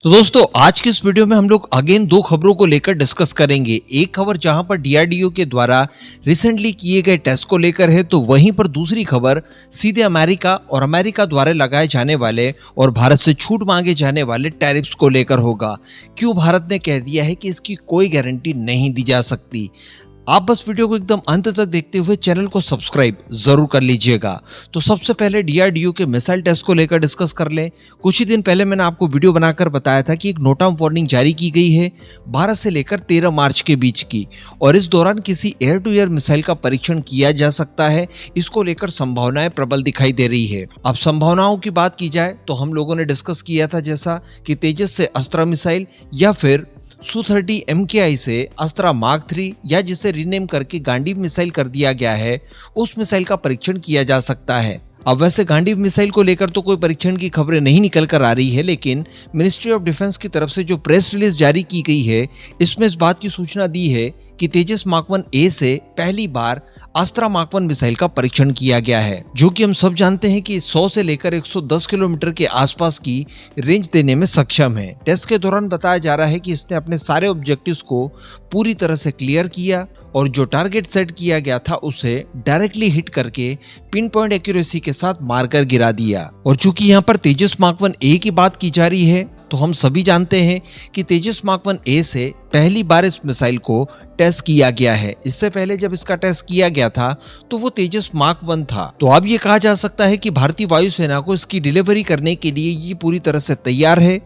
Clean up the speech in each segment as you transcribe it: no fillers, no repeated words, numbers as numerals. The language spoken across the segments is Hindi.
तो दोस्तों आज की इस वीडियो में हम लोग अगेन दो खबरों को लेकर डिस्कस करेंगे। एक खबर जहां पर डीआरडीओ के द्वारा रिसेंटली किए गए टेस्ट को लेकर है, तो वहीं पर दूसरी खबर सीधे अमेरिका और अमेरिका द्वारा लगाए जाने वाले और भारत से छूट मांगे जाने वाले टैरिफ्स को लेकर होगा। क्यों भारत ने कह दिया है कि इसकी कोई गारंटी नहीं दी जा सकती। आप बस वीडियो को एकदम अंत तक देखते हुए चैनल को सब्सक्राइब जरूर कर लीजिएगा। तो सबसे पहले डीआरडीओ के मिसाइल टेस्ट को लेकर डिस्कस कर लें। कुछ ही दिन पहले मैंने आपको वीडियो बनाकर बताया था कि एक नोट ऑफ वार्निंग जारी की गई है 12 से लेकर 13 मार्च के बीच की, और इस दौरान किसी एयर टू एयर मिसाइल का परीक्षण किया जा सकता है। इसको लेकर संभावनाएं प्रबल दिखाई दे रही है। अब संभावनाओं की बात की जाए तो हम लोगों ने डिस्कस किया था जैसा कि तेजस से अस्त्रा मिसाइल या फिर Su-30 MKI से अस्त्रा मार्क 3 या जिसे रीनेम करके गांडीव मिसाइल कर दिया गया है, उस मिसाइल का परीक्षण किया जा सकता है। अब वैसे गांडीव मिसाइल को लेकर तो कोई परीक्षण की खबरें नहीं निकल कर आ रही है, लेकिन मिनिस्ट्री ऑफ डिफेंस की तरफ से जो प्रेस रिलीज जारी की गई है इसमें इस बात की सूचना दी है कि तेजस मार्क 1A से पहली बार अस्त्रा मार्क 1 मिसाइल का परीक्षण किया गया है, जो कि हम सब जानते हैं कि 100 से लेकर 110 किलोमीटर के आसपास की रेंज देने में सक्षम है। टेस्ट के दौरान बताया जा रहा है कि इसने अपने सारे ऑब्जेक्टिव्स को पूरी तरह से क्लियर किया और जो टारगेट सेट किया गया था उसे डायरेक्टली हिट करके पिन पॉइंट एक्यूरेसी के साथ मारकर गिरा दिया। और चूंकि यहाँ पर तेजस मार्क 1A की बात की जा रही है, तो हम सभी जानते हैं कि तेजस मार्क 1A से पहली बार इस मिसाइल को टेस्ट किया गया है। इससे पहले जब इसका टेस्ट किया गया था तो वो तेजस मार्क 1 था। तो अब ये कहा जा सकता है कि भारतीय वायुसेना को इसकी डिलीवरी करने के लिए ये पूरी तरह से तैयार है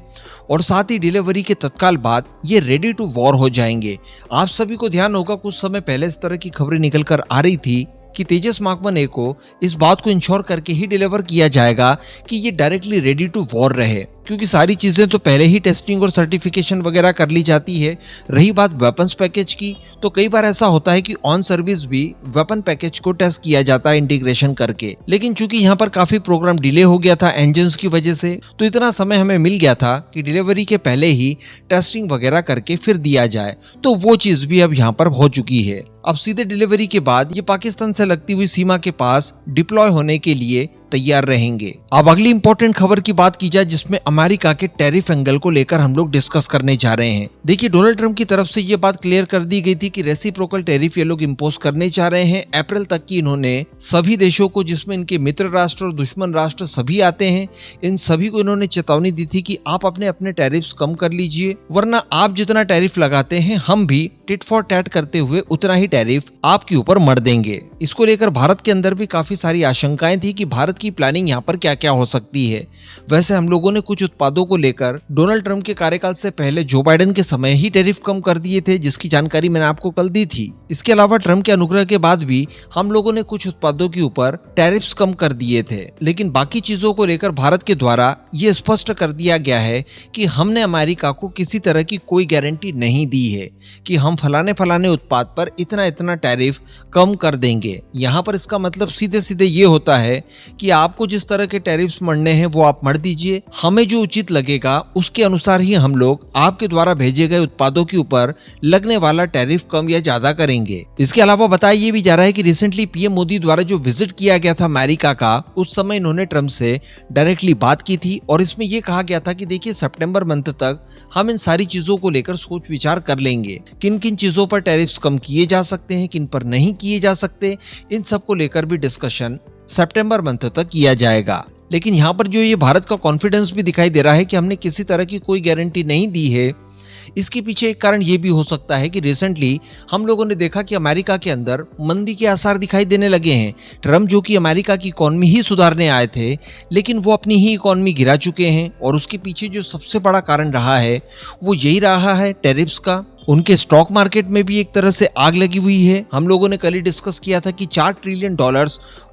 और साथ ही डिलीवरी के तत्काल बाद ये रेडी टू वॉर हो जाएंगे। आप सभी को ध्यान होगा कुछ समय पहले इस तरह की खबरें निकल कर आ रही थी कि तेजस मार्क 1A को इस बात को इंश्योर करके ही डिलीवर किया जाएगा कि ये डायरेक्टली रेडी टू वॉर रहे, क्योंकि सारी चीजें तो पहले ही टेस्टिंग और सर्टिफिकेशन वगैरह कर ली जाती है। रही बात वेपन्स पैकेज की, तो कई बार ऐसा होता है कि ऑन सर्विस भी वेपन पैकेज को टेस्ट किया जाता है इंटीग्रेशन करके, लेकिन चूंकि यहाँ पर काफी प्रोग्राम डिले हो गया था इंजन्स की वजह से, तो इतना समय हमें मिल गया था कि डिलीवरी के पहले ही टेस्टिंग वगैरह करके फिर दिया जाए। तो वो चीज भी अब यहाँ पर हो चुकी है। अब सीधे डिलीवरी के बाद ये पाकिस्तान से लगती हुई सीमा के पास डिप्लॉय होने के लिए तैयार रहेंगे। अब अगली इंपॉर्टेंट खबर की बात की जाए जिसमें अमेरिका के टैरिफ एंगल को लेकर हम लोग डिस्कस करने जा रहे हैं। देखिए, डोनाल्ड ट्रंप की तरफ से ये बात क्लियर कर दी गई थी कि रेसिप्रोकल टैरिफ ये लोग इंपोज करने जा रहे हैं। अप्रैल तक की इन्होंने सभी देशों को, जिसमें इनके मित्र राष्ट्र और दुश्मन राष्ट्र सभी आते हैं, इन सभी को इन्होंने चेतावनी दी थी कि आप अपने अपने टैरिफ्स कम कर लीजिए, वरना आप जितना टैरिफ लगाते हैं हम भी टिट फॉर टैट करते हुए उतना ही टैरिफ आपके ऊपर मर देंगे। इसको लेकर भारत के अंदर भी काफी सारी आशंकाएं थी कि भारत की प्लानिंग यहाँ पर क्या क्या हो सकती है। वैसे हम लोगों ने कुछ उत्पादों को लेकर डोनाल्ड ट्रंप के कार्यकाल से पहले जो बाइडेन के समय ही टैरिफ कम कर दिए थे, जिसकी जानकारी मैंने आपको कल दी थी। इसके अलावा ट्रंप के अनुग्रह के बाद भी हम लोगों ने कुछ उत्पादों के ऊपर टैरिफ्स कम कर दिए थे, लेकिन बाकी चीजों को लेकर भारत के द्वारा ये स्पष्ट कर दिया गया है कि हमने अमेरिका को किसी तरह की कोई गारंटी नहीं दी है कि हम फलाने फलाने उत्पाद पर इतना इतना टैरिफ कम कर देंगे। यहाँ पर इसका मतलब सीधे सीधे ये होता है कि आपको जिस तरह के टैरिफ्स मरने हैं वो आप मर दीजिए, हमें जो उचित लगेगा उसके अनुसार ही हम लोग आपके द्वारा भेजे गए उत्पादों के ऊपर लगने वाला टैरिफ कम या ज्यादा करेंगे। इसके अलावा बताया ये भी जा रहा है कि रिसेंटली पीएम मोदी द्वारा जो विजिट किया गया था अमेरिका का, उस समय इन्होंने ट्रंप से डायरेक्टली बात की थी और इसमें यह कहा गया था कि देखिए सितंबर मंथ तक हम इन सारी चीजों को लेकर सोच विचार कर लेंगे, किन किन चीजों पर टैरिफ्स कम किए जा सकते हैं, किन पर नहीं किए जा सकते, इन सब को लेकर भी डिस्कशन सितंबर मंथ तक किया जाएगा। लेकिन यहाँ पर जो ये भारत का कॉन्फिडेंस भी दिखाई दे रहा है कि हमने किसी तरह की कोई गारंटी नहीं दी है, इसके पीछे एक कारण ये भी हो सकता है कि रिसेंटली हम लोगों ने देखा कि अमेरिका के अंदर मंदी के आसार दिखाई देने लगे हैं। ट्रंप जो कि अमेरिका की इकोनॉमी ही सुधारने आए थे, लेकिन वो अपनी ही इकोनॉमी गिरा चुके हैं और उसके पीछे जो सबसे बड़ा कारण रहा है वो यही रहा है टैरिफ्स का। उनके स्टॉक मार्केट में भी एक तरह से आग लगी हुई है। हम लोगों ने कल ही डिस्कस किया था कि $4 ट्रिलियन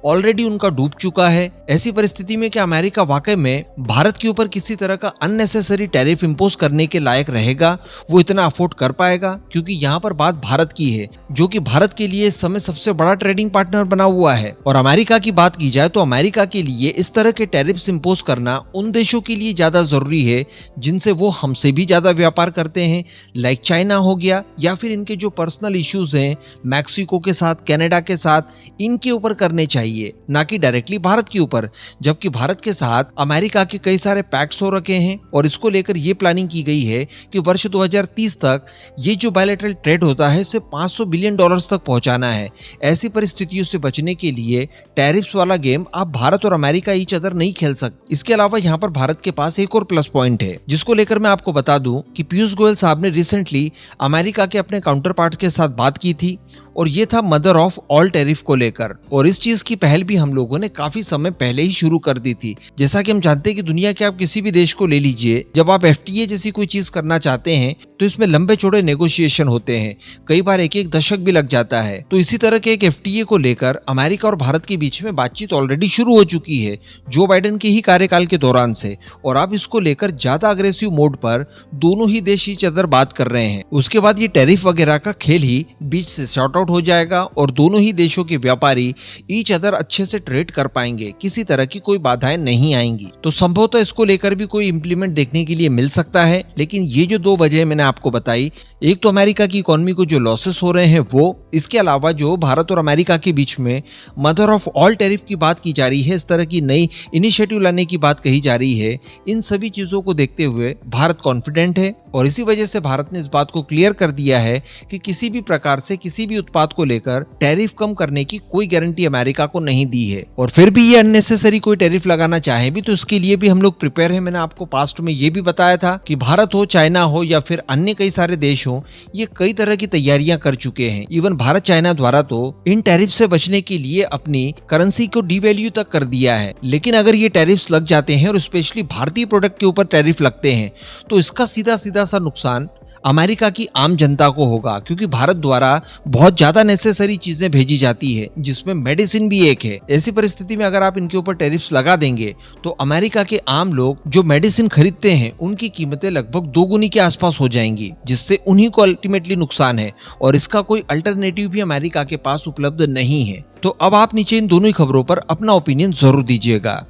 ऑलरेडी उनका डूब चुका है। ऐसी परिस्थिति में क्या अमेरिका वाकई में भारत के ऊपर किसी तरह का अननेसेसरी टैरिफ इंपोज करने के लायक रहेगा? वो इतना अफोर्ड कर पाएगा? क्योंकि यहाँ पर बात भारत की है, जो कि भारत के लिए इस समय सबसे बड़ा ट्रेडिंग पार्टनर बना हुआ है। और अमेरिका की बात की जाए तो अमेरिका के लिए इस तरह के टैरिफ्स इंपोज करना उन देशों के लिए ज्यादा जरूरी है जिनसे वो हमसे भी ज्यादा व्यापार करते हैं, लाइक चाइना हो गया या फिर इनके जो पर्सनल इश्यूज हैं मैक्सिको के साथ, कनाडा के साथ, इनके ऊपर करने चाहिए, ना कि डायरेक्टली भारत के ऊपर। जबकि भारत के साथ अमेरिका के कई सारे पैक्ट्स हो रखे हैं और इसको लेकर ये प्लानिंग की गई है कि वर्ष 2030 तक ये जो बायलैटरल ट्रेड होता है इसे $500 बिलियन तक पहुंचाना है। ऐसी परिस्थितियों से बचने के लिए टैरिफ्स वाला गेम आप भारत और अमेरिका ईच अदर नहीं खेल सकते। इसके अलावा यहाँ पर भारत के पास एक और प्लस पॉइंट है जिसको लेकर मैं आपको बता दूं कि पीयूष गोयल साहब ने रिसेंटली अमेरिका के अपने काउंटर पार्ट के साथ बात की थी और ये था मदर ऑफ ऑल टैरिफ को लेकर। और इस चीज की पहल भी हम लोगों ने काफी समय पहले ही शुरू कर दी थी। जैसा कि हम जानते हैं कि दुनिया के आप किसी भी देश को ले लीजिए, जब आप FTA जैसी कोई चीज करना चाहते हैं तो इसमें लंबे चौड़े नेगोशिएशन होते हैं, कई बार एक दशक भी लग जाता है। तो इसी तरह के एक FTA को लेकर अमेरिका और भारत के बीच में बातचीत ऑलरेडी शुरू हो चुकी है जो बाइडेन के ही कार्यकाल के दौरान से, और अब इसको लेकर ज्यादा अग्रेसिव मोड पर दोनों ही देश ईच अदर बात कर रहे हैं। उसके बाद ये टैरिफ वगैरह का खेल ही बीच से शॉर्ट आउट हो जाएगा और दोनों ही देशों के व्यापारी ईच अदर अच्छे से ट्रेड कर पाएंगे, किसी तरह की कोई बाधाएं नहीं आएंगी। तो संभवतः इसको लेकर भी कोई इंप्लीमेंट देखने के लिए मिल सकता है। लेकिन ये जो दो वजह मैंने आपको बताई, एक तो अमेरिका की इकोनॉमी को जो लॉसेस हो रहे हैं वो, इसके अलावा जो भारत और अमेरिका के बीच में मदर ऑफ ऑल टैरिफ की बात की जा रही है, इस तरह की नई इनिशिएटिव लाने की बात कही जा रही है, इन सभी चीजों को देखते हुए भारत कॉन्फिडेंट है और इसी वजह से भारत ने इस बात को क्लियर कर दिया है कि किसी भी प्रकार से किसी भी उत्पाद को लेकर टैरिफ कम करने की कोई गारंटी अमेरिका को नहीं दी है। और फिर भी ये अननेसेसरी कोई टैरिफ लगाना चाहे भी तो इसके लिए भी हम लोग प्रिपेयर हैं। मैंने आपको पास्ट में ये भी बताया था कि भारत हो, चाइना हो या फिर अन्य कई सारे देश हो, ये कई तरह की तैयारियां कर चुके हैं। इवन भारत चाइना द्वारा तो इन टैरिफ से बचने के लिए अपनी करेंसी को डिवैल्यू तक कर दिया है। लेकिन अगर ये टैरिफ्स लग जाते हैं और स्पेशली भारतीय प्रोडक्ट के ऊपर टैरिफ लगते हैं तो इसका सीधा सीधा सा नुकसान अमेरिका की आम जनता को होगा, क्योंकि भारत द्वारा बहुत ज्यादा नेसेसरी चीजें भेजी जाती है जिसमें मेडिसिन भी एक है। ऐसी परिस्थिति में अगर आप इनके ऊपर टैरिफ्स लगा देंगे तो अमेरिका के आम लोग जो मेडिसिन खरीदते हैं उनकी कीमतें लगभग दोगुनी के आसपास हो जाएंगी, जिससे उन्हीं को अल्टीमेटली नुकसान है और इसका कोई अल्टरनेटिव भी अमेरिका के पास उपलब्ध नहीं है। तो अब आप नीचे इन दोनों ही खबरों पर अपना ओपिनियन जरूर दीजिएगा।